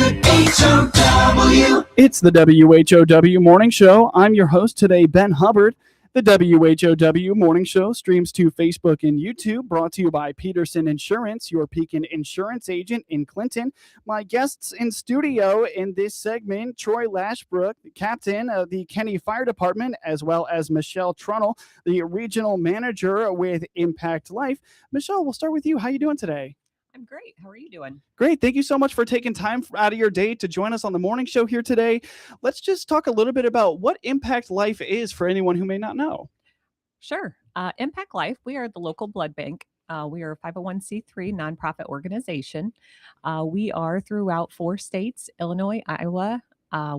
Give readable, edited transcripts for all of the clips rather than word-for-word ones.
WHOW. It's the WHOW Morning Show. I'm your host today, Ben Hubbard. The WHOW Morning Show streams to Facebook and YouTube, brought to you by Peterson Insurance, your Pekin Insurance agent in Clinton. My guests in studio in this segment, Troy Lashbrook, the captain of the Kenney Fire Department, as well as Michelle Trunnell, the regional manager with Impact Life. Michelle, we'll start with you. How are you doing today? I'm great. How are you doing? Great. Thank you so much for taking time out of your day to join us on the morning show here today. Let's just talk a little bit about what Impact Life is for anyone who may not know. Sure. Impact Life, we are the local blood bank. We are a 501c3 nonprofit organization. We are throughout 4 states, Illinois, Iowa,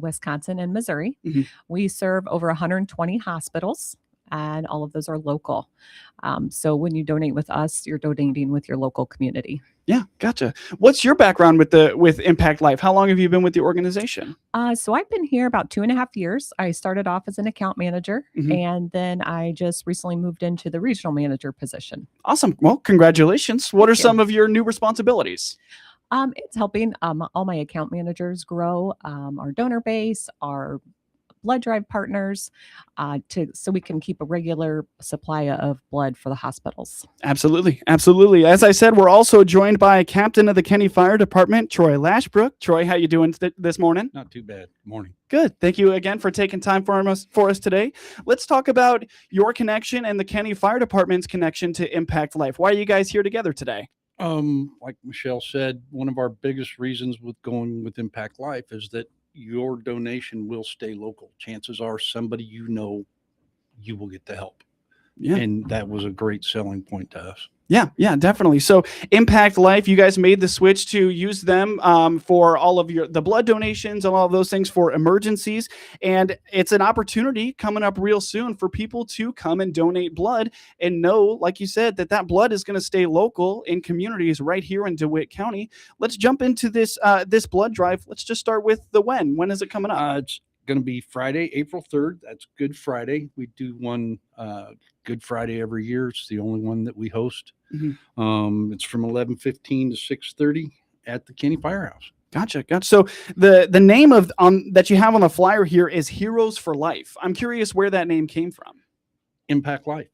Wisconsin, and Missouri. Mm-hmm. We serve over 120 hospitals, and all of those are local. So when you donate with us, you're donating with your local community. Yeah, gotcha. What's your background with Impact Life? How long have you been with the organization? So I've been here about 2.5 years. I started off as an account manager, Mm-hmm. and then I just recently moved into the regional manager position. Awesome. Well, congratulations. What are Thank you. some of your new responsibilities? It's helping all my account managers grow our donor base, our blood drive partners, so we can keep a regular supply of blood for the hospitals. Absolutely. Absolutely. As I said, we're also joined by captain of the Kenney Fire Department, Troy Lashbrook. Troy, how you doing this morning? Not too bad. Morning. Good. Thank you again for taking time for us today. Let's talk about your connection and the Kenney Fire Department's connection to Impact Life. Why are you guys here together today? Like Michelle said, one of our biggest reasons with going with Impact Life is that your donation will stay local. Chances are somebody you will get the help. Yeah. And that was a great selling point to us. Yeah, definitely. So Impact Life, you guys made the switch to use them for all of the blood donations and all of those things for emergencies. And it's an opportunity coming up real soon for people to come and donate blood and know, like you said, that blood is going to stay local in communities right here in DeWitt County. Let's jump into this blood drive. Let's just start with the when. When is it coming up? It's going to be Friday, April 3rd. That's Good Friday. We do one Good Friday every year. It's the only one that we host. Mm-hmm. It's from 11:15 to 6:30 at the Kenney Firehouse. Gotcha. So the name of that you have on the flyer here is Heroes for Life. I'm curious where that name came from. Impact Life.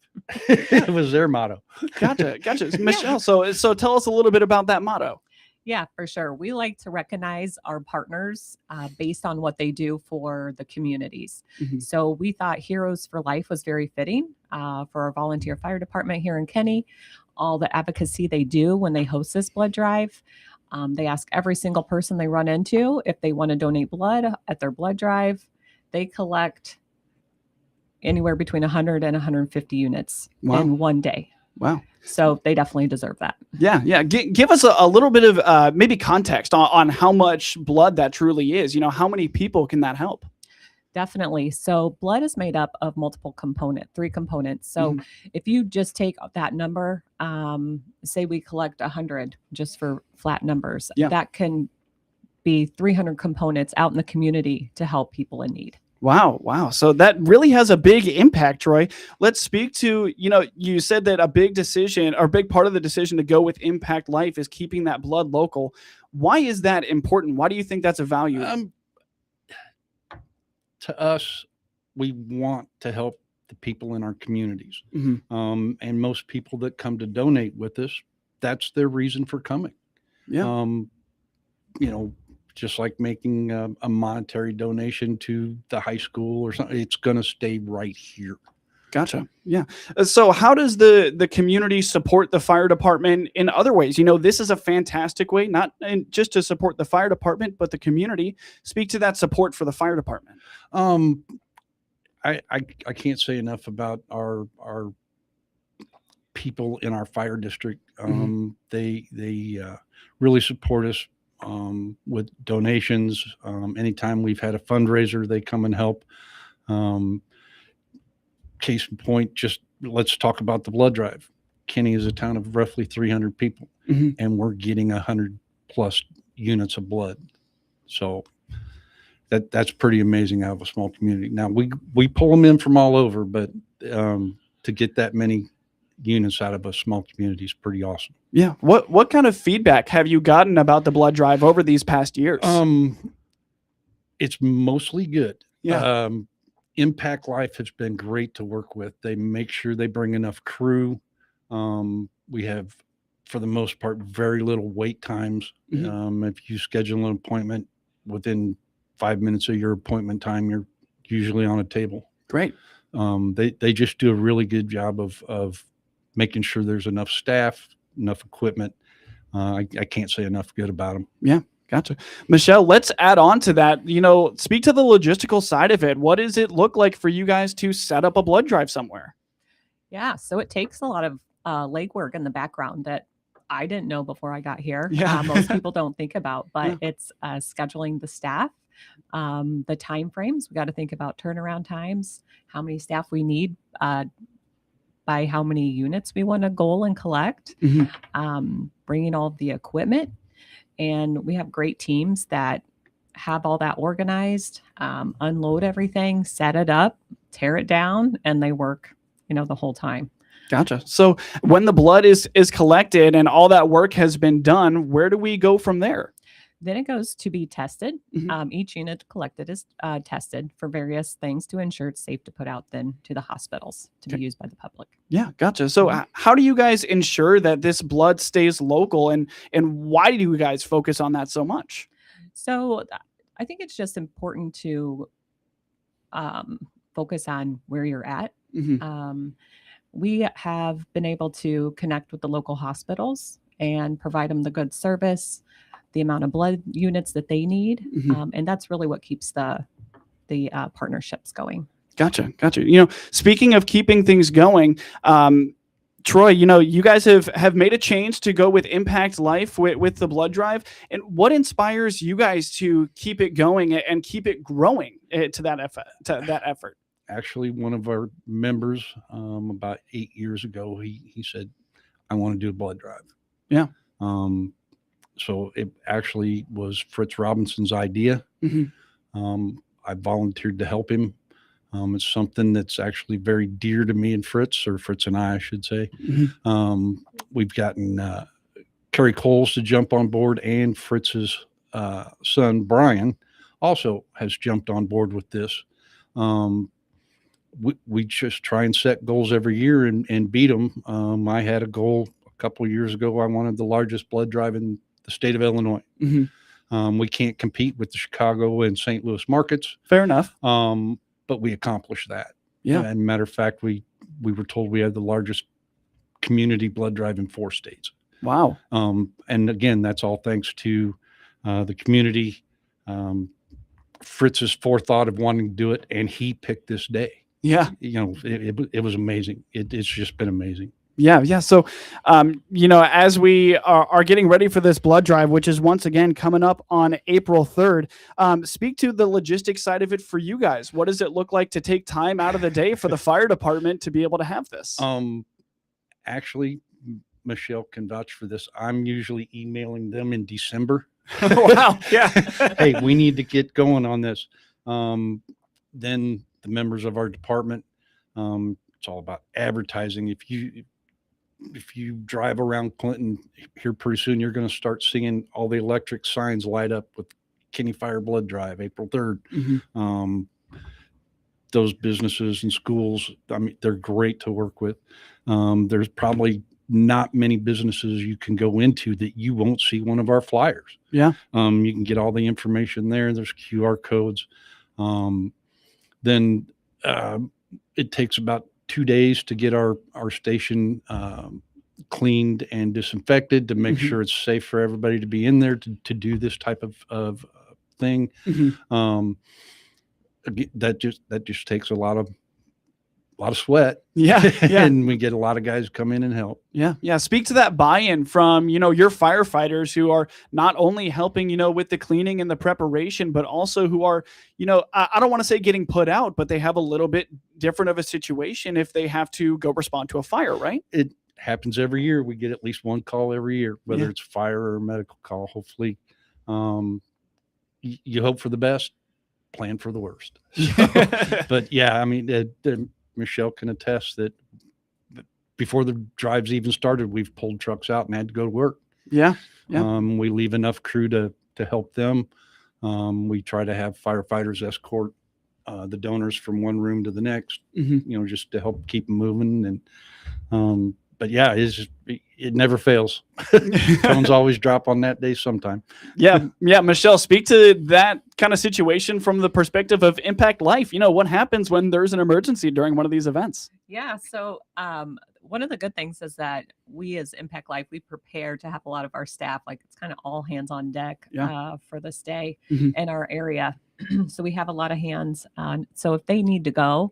It was their motto. Gotcha. Michelle, so tell us a little bit about that motto. Yeah, for sure. We like to recognize our partners based on what they do for the communities. Mm-hmm. So we thought Heroes for Life was very fitting for our volunteer fire department here in Kenney. All the advocacy they do when they host this blood drive. They ask every single person they run into if they want to donate blood at their blood drive. They collect anywhere between 100 and 150 units in one day. Wow. So they definitely deserve that. Yeah. Give us a little bit of maybe context on how much blood that truly is. How many people can that help? Definitely. So blood is made up of 3 components. So if you just take that number, say we collect 100 just for flat numbers, that can be 300 components out in the community to help people in need. Wow. So that really has a big impact, Troy. Let's speak to, you said that a big decision or a big part of the decision to go with Impact Life is keeping that blood local. Why is that important? Why do you think that's a value? To us, we want to help the people in our communities. Mm-hmm. And most people that come to donate with us, that's their reason for coming. Yeah. Just like making a monetary donation to the high school or something, it's going to stay right here. Gotcha. Yeah. So how does the community support the fire department in other ways? This is a fantastic way, not just to support the fire department, but the community. Speak to that support for the fire department. I can't say enough about our people in our fire district. They really support us with donations. Anytime we've had a fundraiser, they come and help. Case in point, just let's talk about the blood drive. Kenney is a town of roughly 300 people, and we're getting 100 plus units of blood. So that's pretty amazing out of a small community. Now we pull them in from all over, but to get that many units out of a small community is pretty awesome. Yeah. What kind of feedback have you gotten about the blood drive over these past years? It's mostly good. Yeah. Impact Life has been great to work with. They make sure they bring enough crew. We have, for the most part, very little wait times. If you schedule an appointment within 5 minutes of your appointment time, you're usually on a table. Great. They just do a really good job of making sure there's enough staff, enough equipment. I can't say enough good about them. Yeah. Gotcha. Michelle, let's add on to that. Speak to the logistical side of it. What does it look like for you guys to set up a blood drive somewhere? Yeah. So it takes a lot of legwork in the background that I didn't know before I got here. Yeah. Most people don't think about, but Yeah. it's scheduling the staff, the time frames. We got to think about turnaround times, how many staff we need, by how many units we want to goal and collect, bringing all of the equipment. And we have great teams that have all that organized, unload everything, set it up, tear it down, and they work, the whole time. Gotcha. So when the blood is collected and all that work has been done, where do we go from there? Then it goes to be tested. Each unit collected is tested for various things to ensure it's safe to put out then to the hospitals to be used by the public. Yeah, gotcha. So how do you guys ensure that this blood stays local, and why do you guys focus on that so much? So I think it's just important to focus on where you're at. We have been able to connect with the local hospitals and provide them the good service, the amount of blood units that they need. And that's really what keeps the partnerships going. Gotcha. Speaking of keeping things going, Troy, you guys have made a change to go with Impact Life with the blood drive. And what inspires you guys to keep it going and keep it growing to that effort? Actually, one of our members, about 8 years ago, he said, I want to do a blood drive. Yeah. So it actually was Fritz Robinson's idea. I volunteered to help him. It's something that's actually very dear to me and Fritz and I should say. We've gotten Kerry Coles to jump on board, and Fritz's son, Brian, also has jumped on board with this. We just try and set goals every year and beat them. I had a goal a couple of years ago. I wanted the largest blood drive in the state of Illinois. We can't compete with the Chicago and St. Louis markets. Fair enough. But we accomplished that. Yeah. And matter of fact, we were told we had the largest community blood drive in 4 states. Wow. And again, that's all thanks to the community, Fritz's forethought of wanting to do it, and he picked this day. Yeah. It was amazing. It's just been amazing. Yeah. So, as we are getting ready for this blood drive, which is once again coming up on April 3rd, speak to the logistics side of it for you guys. What does it look like to take time out of the day for the fire department to be able to have this? Actually, Michelle can vouch for this. I'm usually emailing them in December. Wow. Yeah. Hey, we need to get going on this. Then the members of our department, it's all about advertising. If you drive around Clinton here pretty soon, you're going to start seeing all the electric signs light up with Kenney Fire Blood Drive, April 3rd. Those businesses and schools, they're great to work with. There's probably not many businesses you can go into that you won't see one of our flyers. Yeah. You can get all the information there. There's QR codes. Then it takes about 2 days to get our station cleaned and disinfected to make sure it's safe for everybody to be in there to do this type of thing. That just takes a lot of sweat. Yeah. And we get a lot of guys come in and help. Yeah. Speak to that buy-in from, your firefighters who are not only helping, with the cleaning and the preparation, but also who are, I don't want to say getting put out, but they have a little bit different of a situation if they have to go respond to a fire, right? It happens every year. We get at least one call every year, whether it's fire or a medical call. Hopefully, you hope for the best, plan for the worst. So, but yeah, Michelle can attest that before the drives even started, we've pulled trucks out and had to go to work. Yeah. We leave enough crew to help them. We try to have firefighters escort the donors from one room to the next, just to help keep them moving. And but yeah, it never fails. Phones always drop on that day sometime. Yeah. Michelle, speak to that kind of situation from the perspective of Impact Life. What happens when there's an emergency during one of these events? Yeah. So one of the good things is that we as Impact Life, we prepare to have a lot of our staff, like it's kind of all hands on deck for this day in our area. So we have a lot of hands. So if they need to go,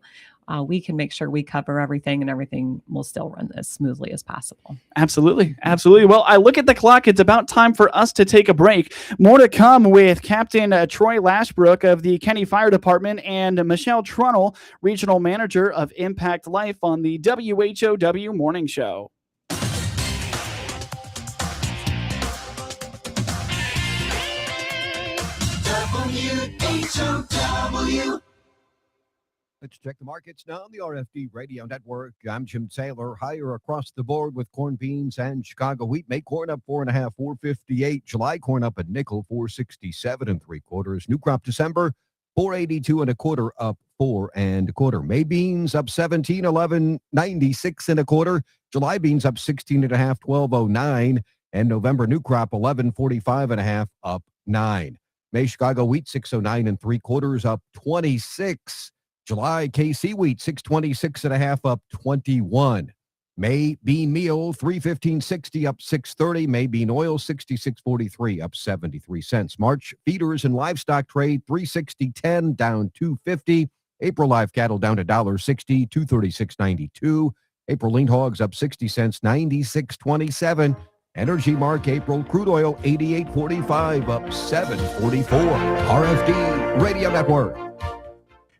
we can make sure we cover everything and everything will still run as smoothly as possible. Absolutely. Well, I look at the clock. It's about time for us to take a break. More to come with Captain Troy Lashbrook of the Kenney Fire Department and Michelle Trunnell, Regional Manager of Impact Life on the WHOW Morning Show. WHOW. Let's check the markets now on the RFD Radio Network. I'm Jim Taylor. Higher across the board with corn, beans, and Chicago wheat. May corn up 4.5, 458. July corn up a nickel, 467 3/4. New crop December, 482 1/4, up 4 1/4. May beans up 17, 11, 96 1/4. July beans up 16 1/2, 1209. And November new crop 1145 1/2, up 9. May Chicago wheat 609 3/4, up 26. July KC wheat 626 1/2, up 21. May bean meal 315.60, up 630. May bean oil 66.43, up 73 cents. March feeders and livestock trade 360.10, down 250. April live cattle down to $1.60, 236.92. April lean hogs up 60 cents, 96.27. Energy mark April crude oil 88.45, up 7.44. RFD Radio Network.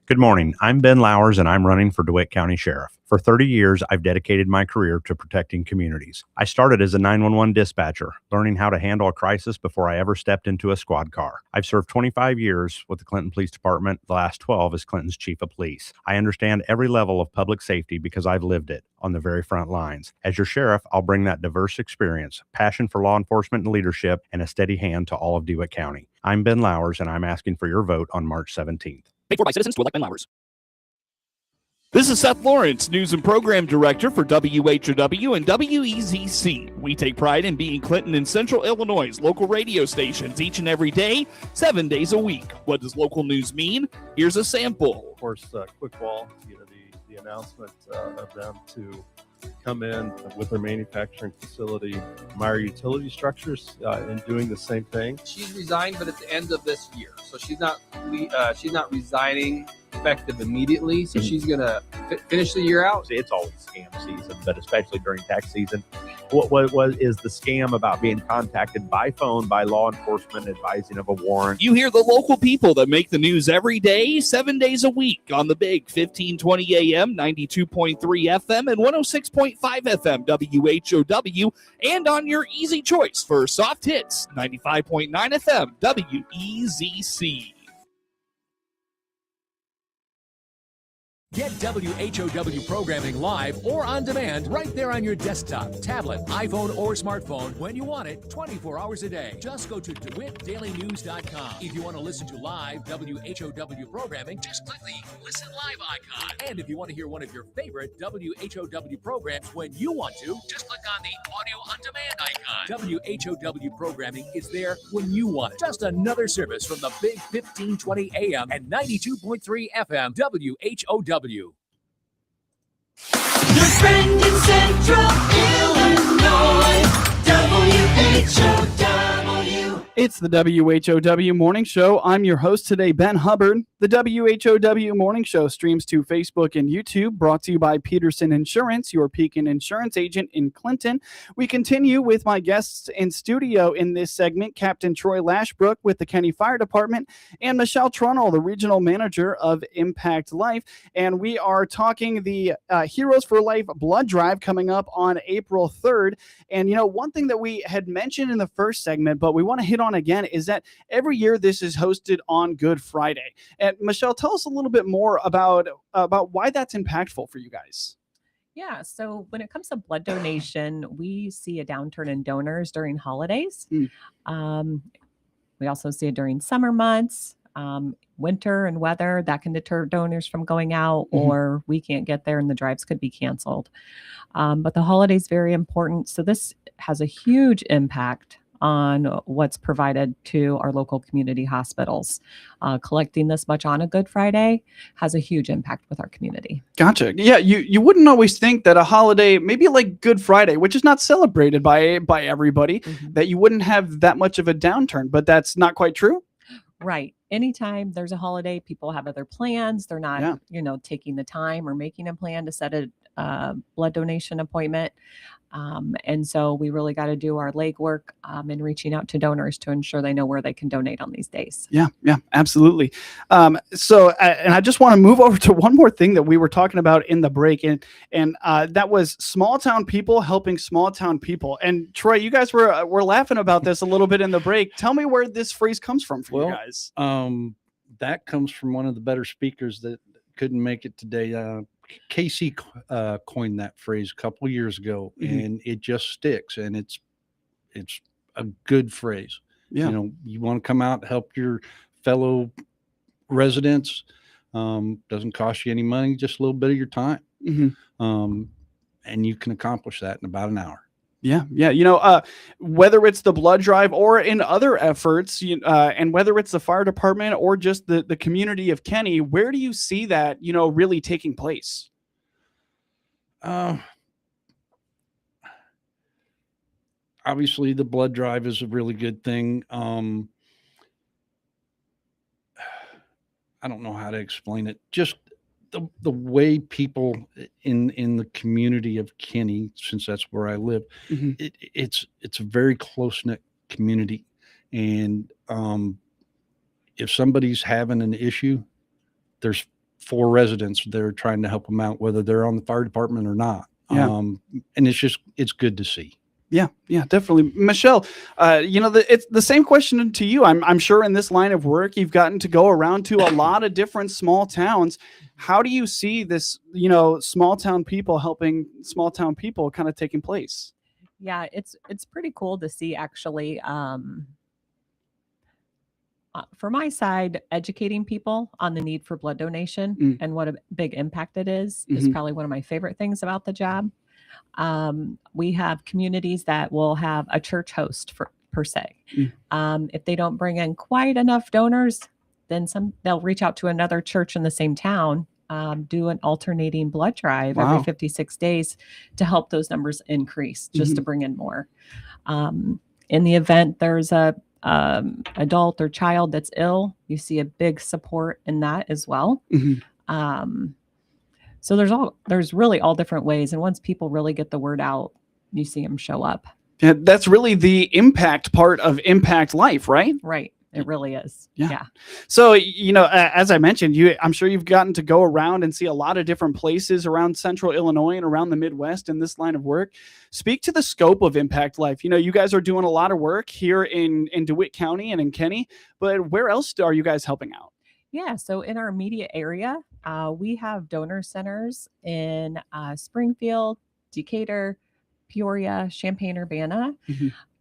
Good morning. I'm Ben Lowers, and I'm running for DeWitt County Sheriff. For 30 years, I've dedicated my career to protecting communities. I started as a 911 dispatcher, learning how to handle a crisis before I ever stepped into a squad car. I've served 25 years with the Clinton Police Department, the last 12 as Clinton's Chief of Police. I understand every level of public safety because I've lived it on the very front lines. As your sheriff, I'll bring that diverse experience, passion for law enforcement and leadership, and a steady hand to all of DeWitt County. I'm Ben Lowers, and I'm asking for your vote on March 17th. Paid for by citizens to elect Ben Lowers. This is Seth Lawrence, News and Program Director for WHOW and WEZC. We take pride in being Clinton and Central Illinois' local radio stations each and every day, 7 days a week. What does local news mean? Here's a sample. Of course, Quick-Wall, the announcement of them to come in with their manufacturing facility, Meyer Utility Structures, and doing the same thing. She's resigned, but at the end of this year, so she's not resigning effective immediately. So she's gonna finish the year out. It's always scam season, but especially during tax season. What is the scam about being contacted by phone by law enforcement advising of a warrant? You hear the local people that make the news every day, 7 days a week on the big 1520 AM, 92.3 FM, and 106.5 FM WHOW, and on your easy choice for soft hits, 95.9 FM WEZC. Get WHOW programming live or on demand right there on your desktop, tablet, iPhone, or smartphone when you want it 24 hours a day. Just go to DeWittDailyNews.com. If you want to listen to live WHOW programming, just click the Listen Live icon. And if you want to hear one of your favorite WHOW programs when you want to, just click on the Audio on Demand icon. WHOW programming is there when you want it. Just another service from the big 1520 AM and 92.3 FM WHOW. Your friend in Central Illinois, WHOW. It's the WHOW Morning Show. I'm your host today, Ben Hubbard. The WHOW Morning Show streams to Facebook and YouTube, brought to you by Peterson Insurance, your Pekin Insurance agent in Clinton. We continue with my guests in studio in this segment, Captain Troy Lashbrook with the Kenney Fire Department and Michelle Trunnell, the Regional Manager of Impact Life. And we are talking the Heroes for Life blood drive coming up on April 3rd. And, one thing that we had mentioned in the first segment, but we want to hit on again, is that every year this is hosted on Good Friday. And Michelle, tell us a little bit more about why that's impactful for you guys. Yeah. So when it comes to blood donation, we see a downturn in donors during holidays. Um, we also see it during summer months, winter and weather that can deter donors from going out, or we can't get there and the drives could be canceled. But the holiday is very important. So this has a huge impact on what's provided to our local community hospitals. Collecting this much on a Good Friday has a huge impact with our community. Gotcha. Yeah, you wouldn't always think that a holiday, maybe like Good Friday, which is not celebrated by everybody, that you wouldn't have that much of a downturn, but that's not quite true. Right. Anytime there's a holiday, people have other plans. They're not, taking the time or making a plan to set a blood donation appointment. And so we really got to do our legwork in reaching out to donors to ensure they know where they can donate on these days. Yeah, absolutely. So I just want to move over to one more thing that we were talking about in the break, and that was small town people helping small town people. And Troy, you guys were laughing about this a little bit in the break. Tell me where this phrase comes from for you guys. That comes from one of the better speakers that couldn't make it today. Casey coined that phrase a couple of years ago, and it just sticks, and it's a good phrase. Yeah. You want to come out, help your fellow residents. Doesn't cost you any money, just a little bit of your time. And you can accomplish that in about an hour. Yeah. Whether it's the blood drive or in other efforts, and whether it's the fire department or just the community of Kenney, where do you see that, really taking place? Obviously, the blood drive is a really good thing. I don't know how to explain it. Just the way people in the community of Kenney, since that's where I live, it's a very close-knit community. And if somebody's having an issue, there's 4 residents that are trying to help them out, whether they're on the fire department or not. And it's good to see. Yeah, definitely. Michelle, it's the same question to you. I'm sure in this line of work, you've gotten to go around to a lot of different small towns. How do you see this, small town people helping small town people kind of taking place? Yeah, it's pretty cool to see, actually. For my side, educating people on the need for blood donation and what a big impact it is probably one of my favorite things about the job. We have communities that will have a church host per se. If they don't bring in quite enough donors, then they'll reach out to another church in the same town, do an alternating blood drive every 56 days to help ththose numbers increase, just to bring in more. In the event there's a adult or child that's ill, you see a big support in that as well. So there's really all different ways. And once people really get the word out, you see them show up. Yeah, that's really the impact part of Impact Life, right? Right. It really is. Yeah. So, as I mentioned, I'm sure you've gotten to go around and see a lot of different places around Central Illinois and around the Midwest in this line of work. Speak to the scope of Impact Life. You guys are doing a lot of work here in DeWitt County and in Kenney, but where else are you guys helping out? Yeah. So in our immediate area, we have donor centers in Springfield, Decatur, Peoria, Champaign-Urbana,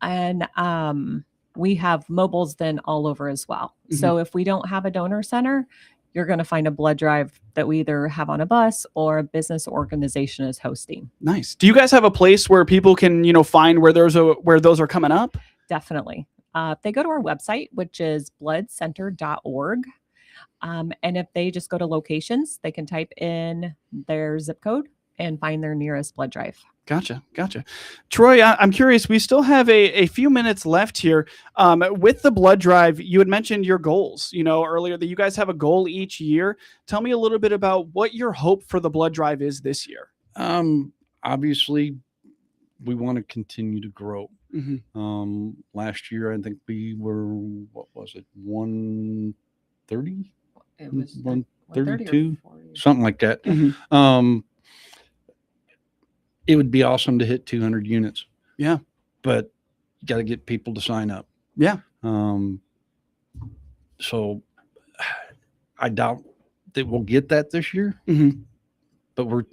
and we have mobiles then all over as well. So if we don't have a donor center, you're going to find a blood drive that we either have on a bus or a business organization is hosting. Nice. Do you guys have a place where people can, find where those are coming up? Definitely. If they go to our website, which is bloodcenter.org, and if they just go to locations, they can type in their zip code and find their nearest blood drive. Gotcha. Troy, I'm curious, we still have a few minutes left here. With the blood drive, you had mentioned your goals, earlier that you guys have a goal each year. Tell me a little bit about what your hope for the blood drive is this year. Obviously, we want to continue to grow. Last year, I think we were, 130? It was 132, something like that. It would be awesome to hit 200 units. Yeah. But you got to get people to sign up. Yeah. So I doubt that we'll get that this year, but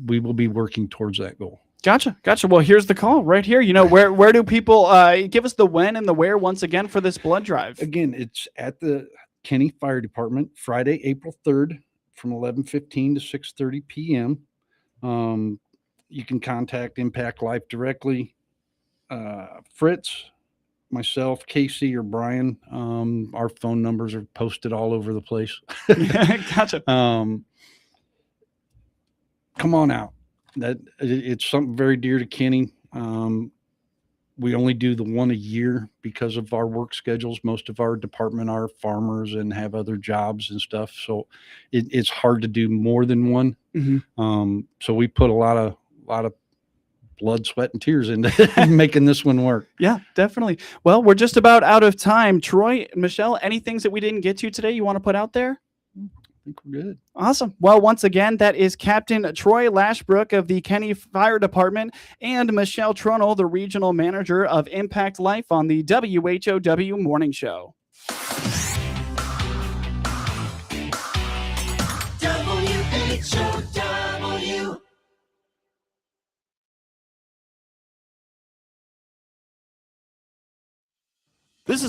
we will be working towards that goal. Gotcha. Well, here's the call right here. Where do people give us the when and the where once again for this blood drive? Again, it's at the Kenney Fire Department, Friday, April 3rd from 11:15 to 6:30 p.m. You can contact Impact Life directly. Fritz, myself, Casey, or Brian. Our phone numbers are posted all over the place. Gotcha. Come on out. It's something very dear to Kenney. We only do the one a year because of our work schedules. Most of our department are farmers and have other jobs and stuff. So it's hard to do more than one. Mm-hmm. So we put a lot of blood, sweat, and tears into making this one work. Yeah, definitely. Well, we're just about out of time. Troy, Michelle, any things that we didn't get to today you want to put out there? I think we're good. Awesome. Well, once again, that is Captain Troy Lashbrook of the Kenney Fire Department and Michelle Trunnell, the Regional Manager of Impact Life on the WHOW Morning Show. WHOW. This is